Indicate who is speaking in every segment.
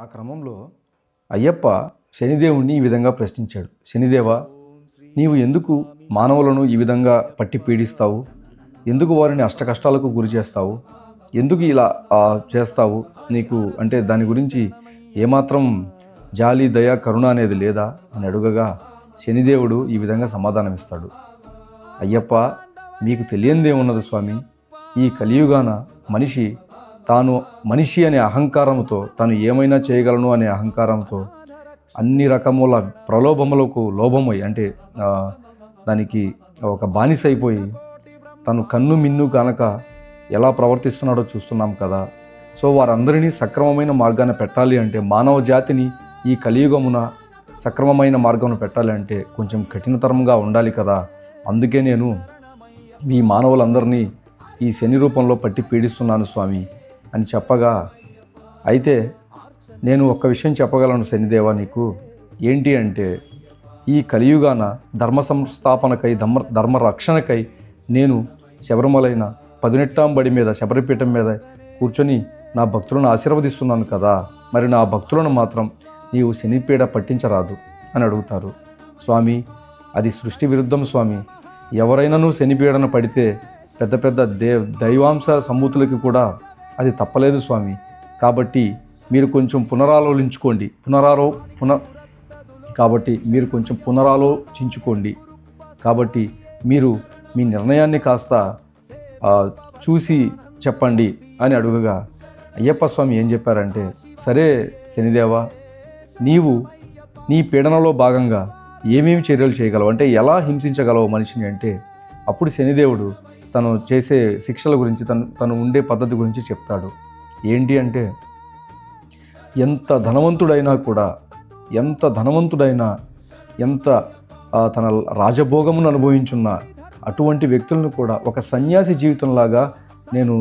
Speaker 1: ఆ క్రమంలో అయ్యప్ప శనిదేవుణ్ణి ఈ విధంగా ప్రశ్నించాడు. శనిదేవా, నీవు ఎందుకు మానవులను ఈ విధంగా పట్టి పీడిస్తావు? ఎందుకు వారిని అష్టకష్టాలకు గురి చేస్తావు? ఎందుకు ఇలా చేస్తావు? నీకు అంటే దాని గురించి ఏమాత్రం జాలి, దయ, కరుణ అనేది లేదా అని అడుగగా శనిదేవుడు ఈ విధంగా సమాధానమిస్తాడు. అయ్యప్ప, మీకు తెలియందేమున్నది స్వామి, ఈ కలియుగాన మనిషి తాను మనిషి అనే అహంకారంతో, తాను ఏమైనా చేయగలను అనే అహంకారంతో అన్ని రకముల ప్రలోభములకు లోభమై అంటే దానికి ఒక బానిస అయిపోయి తను కన్ను మిన్ను కనుక ఎలా ప్రవర్తిస్తున్నాడో చూస్తున్నాం కదా. సో వారందరినీ సక్రమమైన మార్గాన్ని పెట్టాలి అంటే, మానవ జాతిని ఈ కలియుగమున సక్రమమైన మార్గంలో పెట్టాలి అంటే కొంచెం కఠినతరంగా ఉండాలి కదా. అందుకే నేను ఈ మానవులందరినీ ఈ శని రూపంలో పట్టి పీడిస్తున్నాను స్వామి అని చెప్పగా, అయితే నేను ఒక్క విషయం చెప్పగలను శనిదేవా నీకు. ఏంటి అంటే, ఈ కలియుగాన ధర్మ సంస్థాపనకై ధర్మ రక్షణకై నేను శబరిమలైన 18వ బడి మీద, శబరిపీఠం మీద కూర్చొని నా భక్తులను ఆశీర్వదిస్తున్నాను కదా. మరి నా భక్తులను మాత్రం నీవు శనిపీడ పట్టించరాదు అని అడుగుతారు. స్వామి, అది సృష్టి విరుద్ధం స్వామి. ఎవరైనాను శనిపీడన పడితే పెద్ద పెద్ద దైవాంశ సంభూతులకి కూడా అది తప్పలేదు స్వామి. కాబట్టి మీరు కొంచెం పునరాలోచించుకోండి. కాబట్టి మీరు కొంచెం పునరాలోచించుకోండి. కాబట్టి మీరు మీ నిర్ణయాన్ని కాస్త చూసి చెప్పండి అని అడుగగా అయ్యప్ప స్వామి ఏం చెప్పారంటే, సరే శనిదేవా, నీవు నీ పీడనలో భాగంగా ఏమేమి చర్యలు చేయగలవు అంటే, ఎలా హింసించగలవు మనిషిని అంటే, అప్పుడు శనిదేవుడు తను చేసే శిక్షల గురించి, తను ఉండే పద్ధతి గురించి చెప్తాడు. ఏంటి అంటే, ఎంత ధనవంతుడైనా కూడా, ఎంత తన రాజభోగమును అనుభవించున్న అటువంటి వ్యక్తులను కూడా ఒక సన్యాసి జీవితంలాగా నేను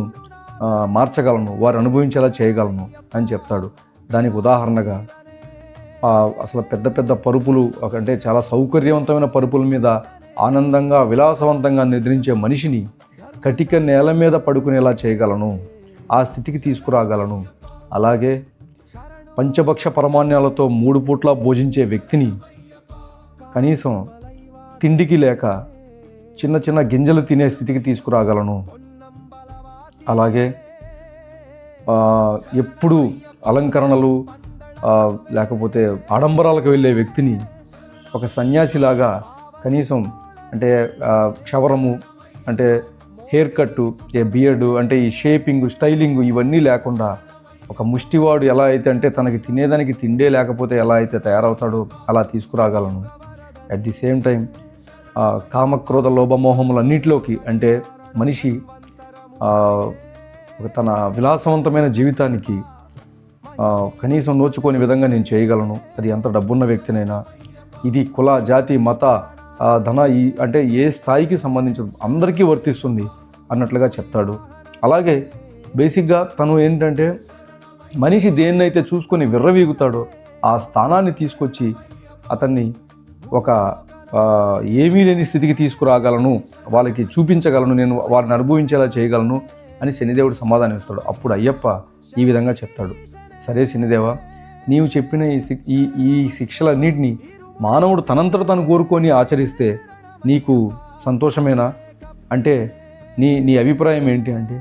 Speaker 1: మార్చగలను, వారు అనుభవించేలా చేయగలను అని చెప్తాడు. దానికి ఉదాహరణగా అసలు పెద్ద పెద్ద పరుపులు, అంటే చాలా సౌకర్యవంతమైన పరుపుల మీద ఆనందంగా విలాసవంతంగా నిద్రించే మనిషిని కటిక నేల మీద పడుకునేలా చేయగలను, ఆ స్థితికి తీసుకురాగలను. అలాగే పంచభక్ష పరమాన్యాలతో 3 పూట్ల భోజించే వ్యక్తిని కనీసం తిండికి లేక చిన్న చిన్న గింజలు తినే స్థితికి తీసుకురాగలను. అలాగే ఎప్పుడు అలంకరణలు లేకపోతే ఆడంబరాలకు వెళ్ళే వ్యక్తిని ఒక సన్యాసిలాగా కనీసం అంటే క్షవరము, అంటే హెయిర్ కట్టు, బియర్డు, అంటే ఈ షేపింగ్, స్టైలింగ్ ఇవన్నీ లేకుండా ఒక ముష్టివాడు ఎలా అయితే, అంటే తనకి తినేదానికి తిండే లేకపోతే ఎలా అయితే తయారవుతాడో అలా తీసుకురాగలను. అట్ ది సేమ్ టైం కామక్రోధ లోభమోహములన్నిటిలోకి, అంటే మనిషి తన విలాసవంతమైన జీవితానికి కనీసం నోచుకోని విధంగా నేను చేయగలను. అది ఎంత డబ్బున్న వ్యక్తినైనా. ఇది కుల, జాతి, మత, ధన అంటే ఏ స్థాయికి సంబంధించదు, అందరికీ వర్తిస్తుంది అన్నట్లుగా చెప్తాడు. అలాగే బేసిక్గా తను ఏంటంటే, మనిషి దేన్నైతే చూసుకొని విర్రవీగుతాడో ఆ స్థానాన్ని తీసుకొచ్చి అతన్ని ఒక ఏమీ లేని స్థితికి తీసుకురాగలను, వాళ్ళకి చూపించగలను, నేను వారిని అనుభవించేలా చేయగలను అని శనిదేవుడు సమాధానం ఇస్తాడు. అప్పుడు అయ్యప్ప ఈ విధంగా చెప్తాడు, సరే శనిదేవా, నీవు చెప్పిన ఈ శిక్షలన్నింటినీ మానవుడు తనంతట తను కోరుకొని ఆచరిస్తే నీకు సంతోషమేనా అంటే, నీ అభిప్రాయం ఏంటి అంటే,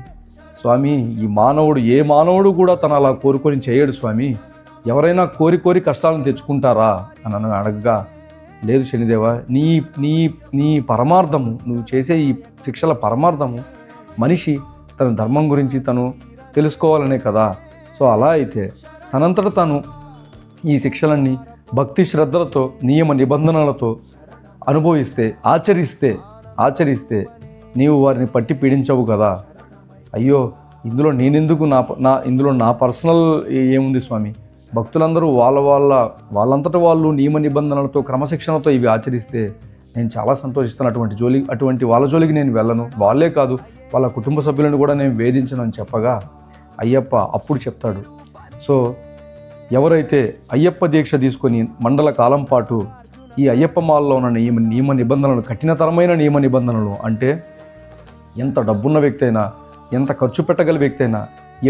Speaker 1: స్వామి, ఈ మానవుడు ఏ మానవుడు కూడా తను అలా కోరుకొని చేయడు స్వామి. ఎవరైనా కోరి కష్టాలను తెచ్చుకుంటారా అని అడగగా, లేదు శనిదేవా, నీ పరమార్థము, నువ్వు చేసే ఈ శిక్షల పరమార్థము మనిషి తన ధర్మం గురించి తను తెలుసుకోవాలనే కదా. సో అలా అయితే తనంతట తాను ఈ శిక్షలన్నీ భక్తి శ్రద్ధలతో, నియమ నిబంధనలతో అనుభవిస్తే, ఆచరిస్తే నీవు వారిని పట్టి పీడించవు కదా. అయ్యో, ఇందులో నేనెందుకు, ఇందులో నా పర్సనల్ ఏముంది స్వామి. భక్తులందరూ వాళ్ళంతట వాళ్ళు నియమ నిబంధనలతో, క్రమశిక్షణతో ఇవి ఆచరిస్తే నేను చాలా సంతోషిస్తాను. అటువంటి వాళ్ళ జోలికి నేను వెళ్ళను. వాళ్ళే కాదు, వాళ్ళ కుటుంబ సభ్యులను కూడా నేను వేధించను అని చెప్పగా అయ్యప్ప అప్పుడు చెప్తాడు, సో ఎవరైతే అయ్యప్ప దీక్ష తీసుకొని మండల కాలం పాటు ఈ అయ్యప్ప మాలలో ఉన్న నియమ నిబంధనలు, కఠినతరమైన నియమ నిబంధనలు, అంటే ఎంత డబ్బున్న వ్యక్తి అయినా, ఎంత ఖర్చు పెట్టగల వ్యక్తి అయినా,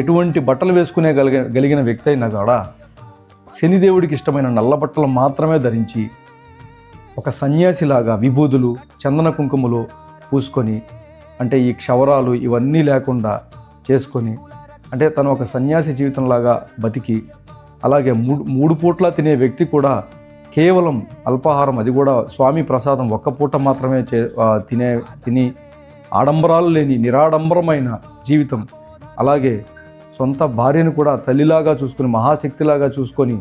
Speaker 1: ఎటువంటి బట్టలు వేసుకునే గలిగిన వ్యక్తి అయినా కూడా శనిదేవుడికి ఇష్టమైన నల్ల బట్టలు మాత్రమే ధరించి ఒక సన్యాసిలాగా విభూదులు చందన కుంకుమలు పూసుకొని, అంటే ఈ క్షవరాలు ఇవన్నీ లేకుండా చేసుకొని, అంటే తను ఒక సన్యాసి జీవితంలాగా బతికి, అలాగే మూడు పూట్ల తినే వ్యక్తి కూడా కేవలం అల్పాహారం, అది కూడా స్వామి ప్రసాదం ఒక్క పూట మాత్రమే తిని ఆడంబరాలు లేని నిరాడంబరమైన జీవితం, అలాగే సొంత భార్యను కూడా తల్లిలాగా చూసుకొని మహాశక్తిలాగా చూసుకొని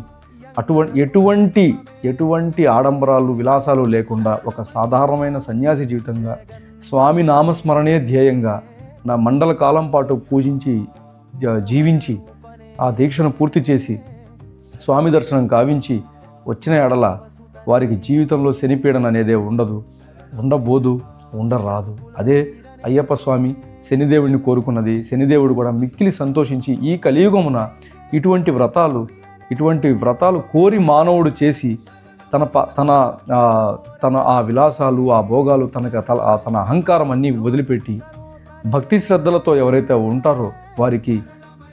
Speaker 1: ఎటువంటి ఆడంబరాలు విలాసాలు లేకుండా ఒక సాధారణమైన సన్యాసి జీవితంగా స్వామి నామస్మరణే ధ్యేయంగా నా మండల కాలం పాటు పూజించి జీవించి ఆ దీక్షను పూర్తి చేసి స్వామి దర్శనం కావించి వచ్చిన ఎడల వారికి జీవితంలో శనిపీడన అనేదే ఉండబోదు, ఉండరాదు. అదే అయ్యప్ప స్వామి శనిదేవుడిని కోరుకున్నది. శనిదేవుడు కూడా మిక్కిలి సంతోషించి ఈ కలియుగమున ఇటువంటి వ్రతాలు కోరి మానవుడు చేసి తన ఆ విలాసాలు, ఆ భోగాలు, తన అహంకారం అన్నీ వదిలిపెట్టి భక్తి శ్రద్ధలతో ఎవరైతే ఉంటారో వారికి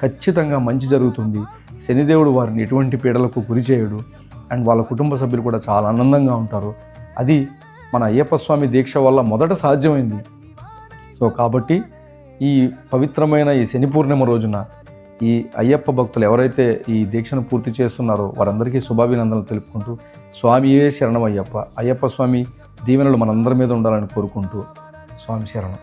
Speaker 1: ఖచ్చితంగా మంచి జరుగుతుంది. శనిదేవుడు వారిని ఎటువంటి పీడలకు గురి చేయడు. అండ్ వాళ్ళ కుటుంబ సభ్యులు కూడా చాలా ఆనందంగా ఉంటారు. అది మన అయ్యప్ప స్వామి దీక్ష వల్ల మొదట సాధ్యమైంది. సో కాబట్టి ఈ పవిత్రమైన ఈ శని పూర్ణిమ రోజున ఈ అయ్యప్ప భక్తులు ఎవరైతే ఈ దీక్షను పూర్తి చేస్తున్నారో వారందరికీ శుభాభినందనలు తెలుపుకుంటూ, స్వామియే శరణం అయ్యప్ప స్వామి దీవెనలు మనందరి మీద ఉండాలని కోరుకుంటూ, స్వామి శరణం.